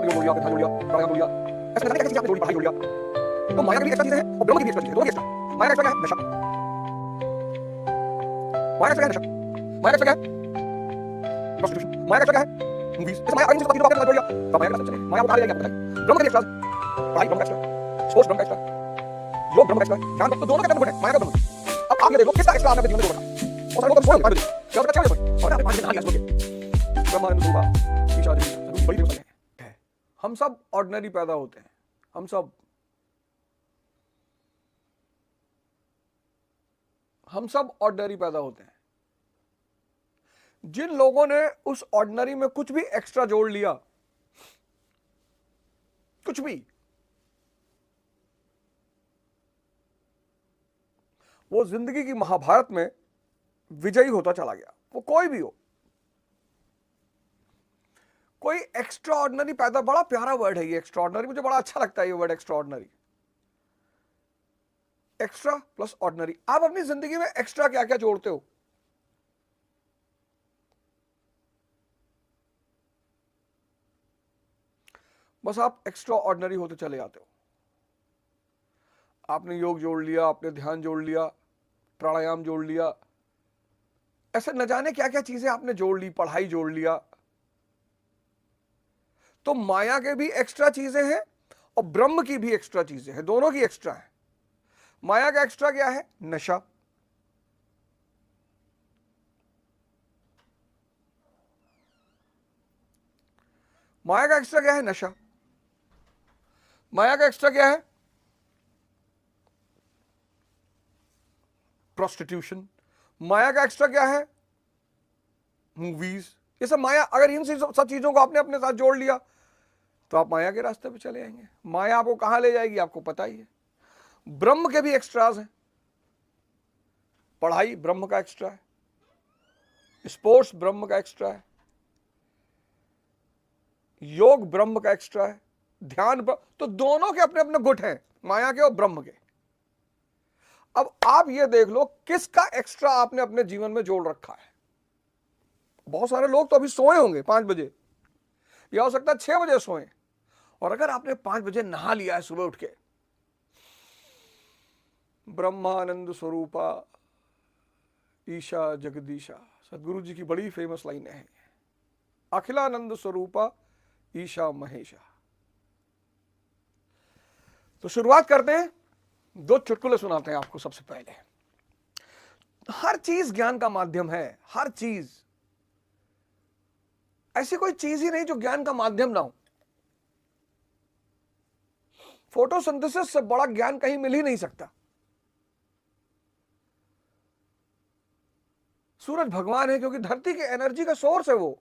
आपने जोड़ लिया, ध्यान जोड़ लिया, प्राणायाम जोड़ लिया, ऐसे नजर चीजें आपने जोड़ ली, पढ़ाई जोड़ लिया। तो माया की भी एक्स्ट्रा चीजें हैं और ब्रह्म की भी एक्स्ट्रा चीजें हैं, दोनों की एक्स्ट्रा। माया का एक्स्ट्रा क्या है? नशा। माया का एक्स्ट्रा क्या है? नशा। माया का एक्स्ट्रा क्या है? प्रोस्टिट्यूशन। माया का एक्स्ट्रा क्या है? मूवीज। जैसे माया अगर चीजों आपने जोड़ लिया तो माया का एक्स्ट्रा चलेगा। माया को कहां ले जाएगी आपको बताइए। ब्रह्म का भी एक्स्ट्रा, पढ़ाई ब्रह्म का एक्स्ट्रा, स्पोर्ट्स ब्रह्म का एक्स्ट्रा, योग ब्रह्म का एक्स्ट्रा, ध्यान तो दोनों का ब्रह्म है, माया का ब्रह्म। अब आप ये देखो किसका एक्स्ट्रा आपने अपने जीवन में जोड़ा। और सारे लोग तो सोए 5 बजे, क्या होता है 6 बजे और आपने 5 बजे नहा लिया सुबह के। ब्रह्मानंद रूपा ईशा जी बड़ी देवता है। हम सब ऑर्डिनरी पैदा होते हैं, हम सब ऑर्डिनरी पैदा होते हैं। जिन लोगों ने उस ऑर्डिनरी में कुछ भी एक्स्ट्रा जोड़ लिया, कुछ भी, वो जिंदगी की महाभारत में विजयी होता चला गया। वो कोई भी हो, कोई एक्स्ट्रा ऑर्डिनरी पैदा, बड़ा प्यारा वर्ड है ये एक्स्ट्रा ऑर्डिनरी, मुझे बड़ा अच्छा लगता है ये word extra ordinary. Extra plus ordinary. आप अपनी जिंदगी में एक्स्ट्रा क्या क्या जोड़ते हो? बस आप एक्स्ट्रा ऑर्डिनरी होते चले जाते हो। आपने योग जोड़ लिया, आपने ध्यान जोड़ लिया, प्राणायाम जोड़ लिया, ऐसे न जाने क्या क्या चीजें आपने जोड़ ली, पढ़ाई जोड़ लिया। तो माया के भी एक्स्ट्रा चीजें हैं और ब्रह्म की भी एक्स्ट्रा चीजें हैं, दोनों की एक्स्ट्रा है। माया का एक्स्ट्रा क्या है? नशा। माया का एक्स्ट्रा क्या है? नशा। माया का एक्स्ट्रा क्या है? प्रोस्टिट्यूशन। माया का एक्स्ट्रा क्या है? मूवीज। ये सब माया। अगर इन सब चीजों को आपने अपने साथ जोड़ लिया तो आप माया के रास्ते पे चले आएंगे। माया आपको कहां ले जाएगी आपको पता ही है। ब्रह्म के भी एक्स्ट्राज हैं। पढ़ाई ब्रह्म का एक्स्ट्रा है, स्पोर्ट्स ब्रह्म का एक्स्ट्रा है, योग ब्रह्म का एक्स्ट्रा है, ध्यान तो दोनों के अपने अपने गुट हैं, माया के और ब्रह्म के। अब आप ये देख लो किसका एक्स्ट्रा आपने अपने जीवन में जोड़ रखा है। बहुत सारे लोग तो अभी सोए होंगे 5 बजे, या हो सकता है 6 बजे सोए, और अगर आपने 5 बजे नहा लिया है सुबह उठ के, ब्रह्मानंद स्वरूपा ईशा जगदीशा, सदगुरु जी की बड़ी फेमस लाइन है, अखिलानंद स्वरूपा ईशा महेशा। तो शुरुआत करते हैं, 2 चुटकुले सुनाते हैं आपको। सबसे पहले, हर चीज ज्ञान का माध्यम है, हर चीज। ऐसी कोई चीज ही नहीं जो ज्ञान का माध्यम ना हो। फोटोसिंथेसिस से बड़ा ज्ञान कहीं मिल ही नहीं सकता। सूरज भगवान है क्योंकि धरती के एनर्जी का सोर्स है वो।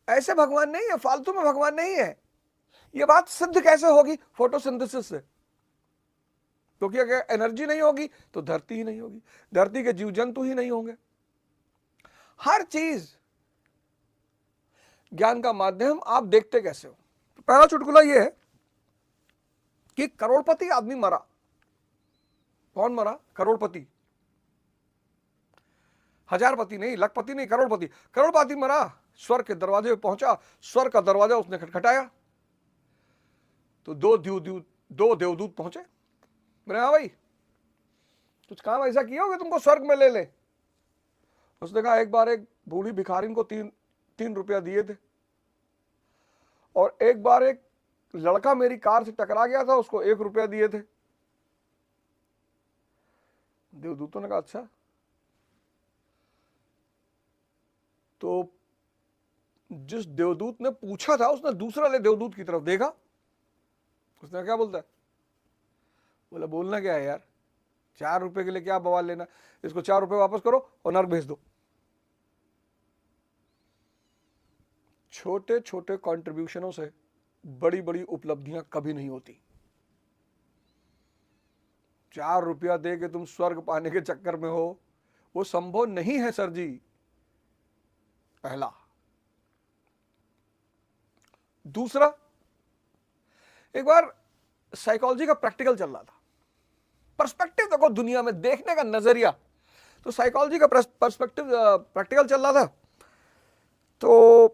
ऐसे भगवान नहीं है, फालतू में भगवान नहीं है। ये बात सिद्ध कैसे होगी? फोटोसिंथेसिस से। क्योंकि अगर एनर्जी नहीं होगी तो धरती ही नहीं होगी, धरती के जीव जंतु ही नहीं होंगे। हर चीज ज्ञान का माध्यम। आप देखते कैसे हो? तो पहला चुटकुला यह है कि करोड़पति आदमी मरा। कौन मरा? करोड़पति। हजारपति नहीं, लखपति नहीं, करोड़पति। करोड़पति मरा, स्वर्ग के दरवाजे पे पहुंचा, स्वर्ग का दरवाजा उसने खटखटाया तो 2 देवदूत पहुंचे। मैंने, हाँ भाई कुछ काम ऐसा किया होगा तुमको स्वर्ग में ले ले। उसने कहा, एक बार एक बूढ़ी भिखारिन को 3 रुपया दिए थे, और एक बार एक लड़का मेरी कार से टकरा गया था, उसको 1 रुपया दिए थे। देवदूतों ने कहा, अच्छा। तो जिस देवदूत ने पूछा था उसने दूसरा देवदूत की तरफ देखा। उसने क्या बोलता है? बोला, बोलना क्या है यार, 4 रुपए के लिए क्या बवाल लेना, इसको 4 रुपए वापस करो और नर्क भेज दो। छोटे छोटे कंट्रीब्यूशनों से बड़ी बड़ी उपलब्धियां कभी नहीं होती। 4 रुपया दे के तुम स्वर्ग पाने के चक्कर में हो, वो संभव नहीं है सर जी। पहला। दूसरा, एक बार साइकोलॉजी का प्रैक्टिकल चल रहा था। पर्सपेक्टिव देखो दुनिया में देखने का नजरिया। तो साइकोलॉजी का पर्सपेक्टिव प्रैक्टिकल चल रहा था। तो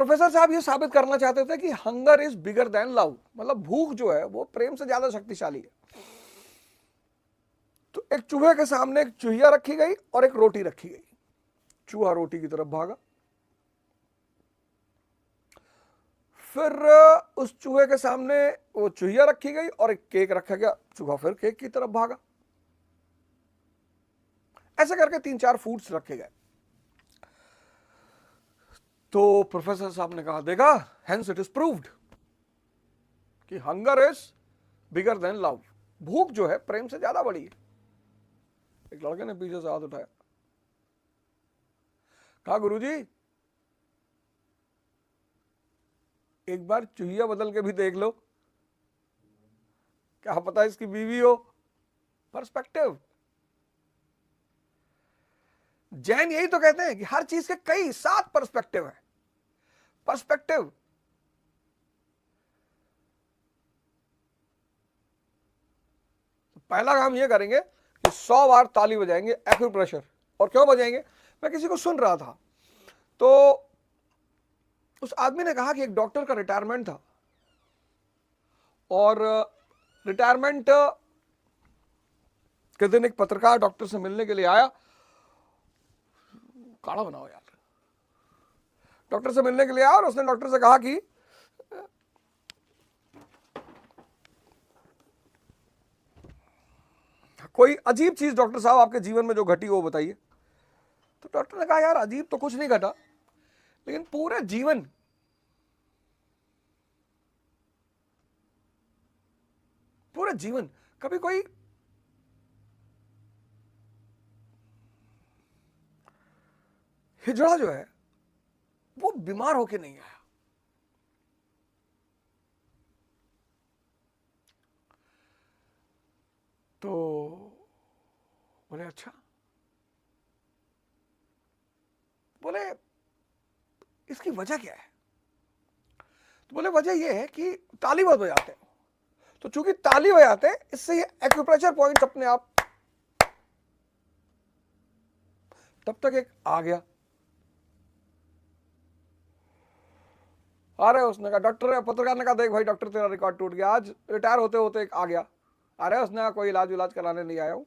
प्रोफेसर साहब ये साबित करना चाहते थे कि hunger is bigger than love, मतलब भूख जो है वो प्रेम से ज्यादा शक्तिशाली है। तो एक चूहे के सामने एक चूहिया रखी गई और एक रोटी रखी गई। चूहा रोटी की तरफ भागा, फिर उस चूहे के सामने वो चूहिया रखी गई और एक केक रखा गया, चूहा फिर केक की तरफ भागा। ऐसे करके 3-4 फूड्स रखे गए। तो प्रोफेसर साहब ने कहा, देखा, हेंस इट इज प्रूव्ड कि hunger is bigger than love, भूख जो है प्रेम से ज्यादा बड़ी है। एक लड़के ने पीछे से हाथ उठाया, कहा, गुरुजी एक बार चूहिया बदल के भी देख लो, क्या पता इसकी बीवी हो। पर्सपेक्टिव। जैन यही तो कहते हैं कि हर चीज के कई 7 पर्सपेक्टिव है। पर्सपेक्टिव। तो पहला काम ये करेंगे कि 100 बार ताली बजाएंगे, एक्यूप्रेशर। और क्यों बजाएंगे, मैं किसी को सुन रहा था तो उस आदमी ने कहा कि एक डॉक्टर का रिटायरमेंट था और रिटायरमेंट के दिन एक पत्रकार डॉक्टर से मिलने के लिए आया। काढ़ा बनाओ यार। डॉक्टर से मिलने के लिए आया और उसने डॉक्टर से कहा कि कोई अजीब चीज डॉक्टर साहब आपके जीवन में जो घटी वो बताइए। तो डॉक्टर ने कहा, यार अजीब तो कुछ नहीं घटा, लेकिन पूरे जीवन कभी कोई हिजड़ा जो है वो बीमार होके नहीं आया। तो बोले, अच्छा। बोले, इसकी वजह क्या है। तो बोले, वजह यह है कि ताली बहुत बजाते हैं, तो चूंकि ताली बजाते हैं इससे ये एक्यूप्रेशर पॉइंट अपने आप। तब तक एक आ गया। अरे उसने कहा, डॉक्टर, पत्रकार ने कहा, देख भाई डॉक्टर तेरा रिकॉर्ड टूट गया, आज रिटायर होते होते एक आ गया। अरे उसने कहा, कोई इलाज कराने नहीं आया हूं,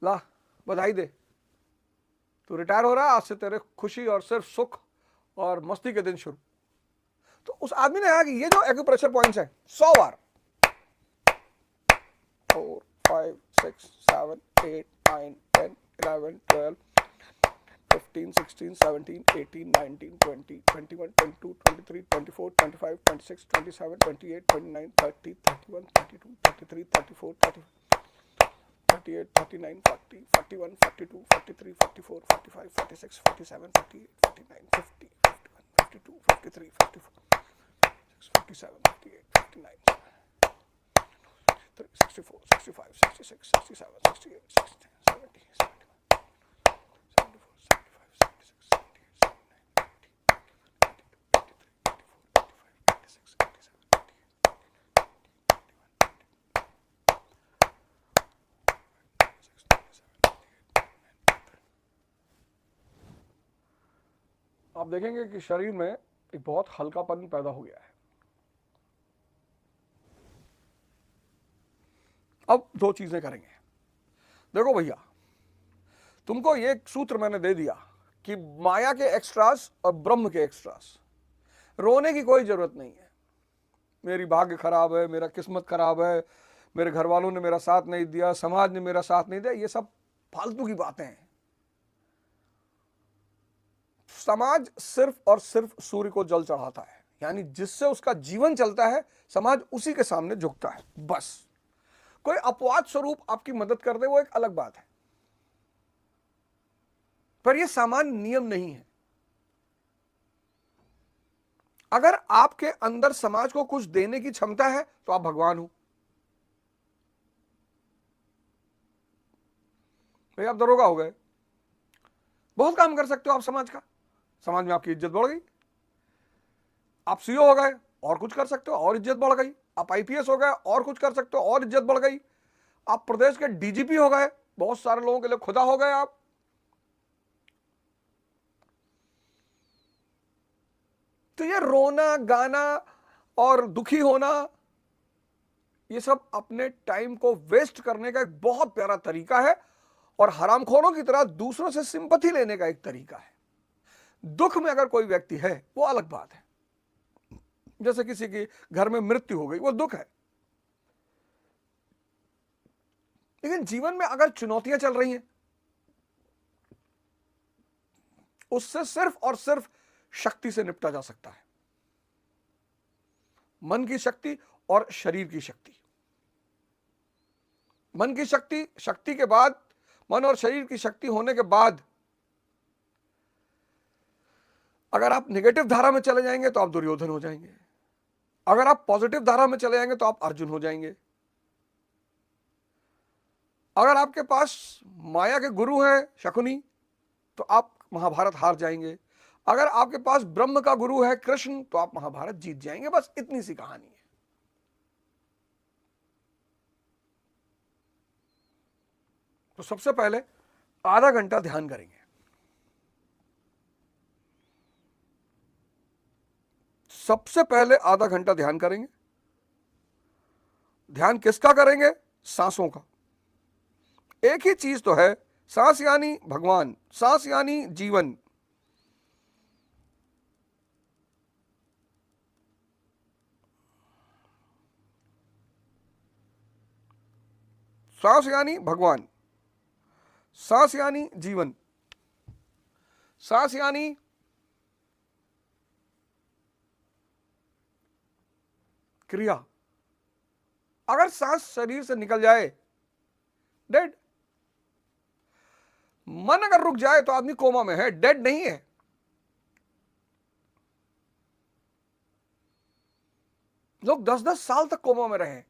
ला बधाई दे, तू रिटायर हो रहा है, आज से तेरे खुशी और सिर्फ सुख और मस्ती के दिन शुरू। तो उस आदमी ने कहा कि ये जो एक्यूप्रेशर पॉइंट्स हैं 100 बार, 4 5 6 7 8 9 10 11 12 15 16 17 18 19 20 21 22 23 24 25 26 27 28 29 30 31 32 33 34 38 39 40 41 42 43 44 45 46 47 48 49 50 51 52 53 54 57 58 59 64 65 66 67 68 69 70 आप देखेंगे कि शरीर में एक बहुत हल्कापन पैदा हो गया है। अब 2 चीजें करेंगे। देखो भैया, तुमको ये सूत्र मैंने दे दिया कि माया के एक्स्ट्रास और ब्रह्म के एक्स्ट्रास। रोने की कोई जरूरत नहीं है, मेरी भाग्य खराब है, मेरा किस्मत खराब है, मेरे घर वालों ने मेरा साथ नहीं दिया, समाज ने मेरा साथ नहीं दिया, ये सब फालतू की बातें हैं। समाज सिर्फ और सिर्फ सूर्य को जल चढ़ाता है, यानी जिससे उसका जीवन चलता है, समाज उसी के सामने झुकता है, बस। कोई अपवाद स्वरूप आपकी मदद कर दे वो एक अलग बात है, पर यह सामान्य नियम नहीं है। अगर आपके अंदर समाज को कुछ देने की क्षमता है तो आप भगवान हो। भाई आप दरोगा हो गए, बहुत काम कर सकते हो आप समाज का, समाज में आपकी इज्जत बढ़ गई। आप सीओ हो गए, और कुछ कर सकते हो और इज्जत बढ़ गई। आप आईपीएस हो गए, और कुछ कर सकते हो और इज्जत बढ़ गई। आप प्रदेश के डीजीपी हो गए, बहुत सारे लोगों के लिए खुदा हो गए आप। तो ये रोना गाना और दुखी होना, ये सब अपने टाइम को वेस्ट करने का एक बहुत प्यारा तरीका है और हरामखोरों की तरह दूसरों से सिंपैथी लेने का एक तरीका है। दुख में अगर कोई व्यक्ति है वो अलग बात है, जैसे किसी की घर में मृत्यु हो गई, वो दुख है। लेकिन जीवन में अगर चुनौतियां चल रही हैं, उससे सिर्फ और सिर्फ शक्ति से निपटा जा सकता है। मन की शक्ति और शरीर की शक्ति। मन की शक्ति, शक्ति के बाद, मन और शरीर की शक्ति होने के बाद अगर आप नेगेटिव धारा में चले जाएंगे तो आप दुर्योधन हो जाएंगे, अगर आप पॉजिटिव धारा में चले जाएंगे तो आप अर्जुन हो जाएंगे। अगर आपके पास माया के गुरु हैं शकुनी तो आप महाभारत हार जाएंगे, अगर आपके पास ब्रह्म का गुरु है कृष्ण तो आप महाभारत जीत जाएंगे। बस इतनी सी कहानी है। तो सबसे पहले आधा घंटा ध्यान करेंगे। सबसे पहले आधा घंटा ध्यान करेंगे। ध्यान किसका करेंगे? सांसों का। एक ही चीज तो है, सांस यानी भगवान, सांस यानी जीवन। सांस यानी भगवान, सांस यानी जीवन, सांस यानी क्रिया। अगर सांस शरीर से निकल जाए, डेड। मन अगर रुक जाए तो आदमी कोमा में है, डेड नहीं है। लोग 10-10 साल तक कोमा में रहे।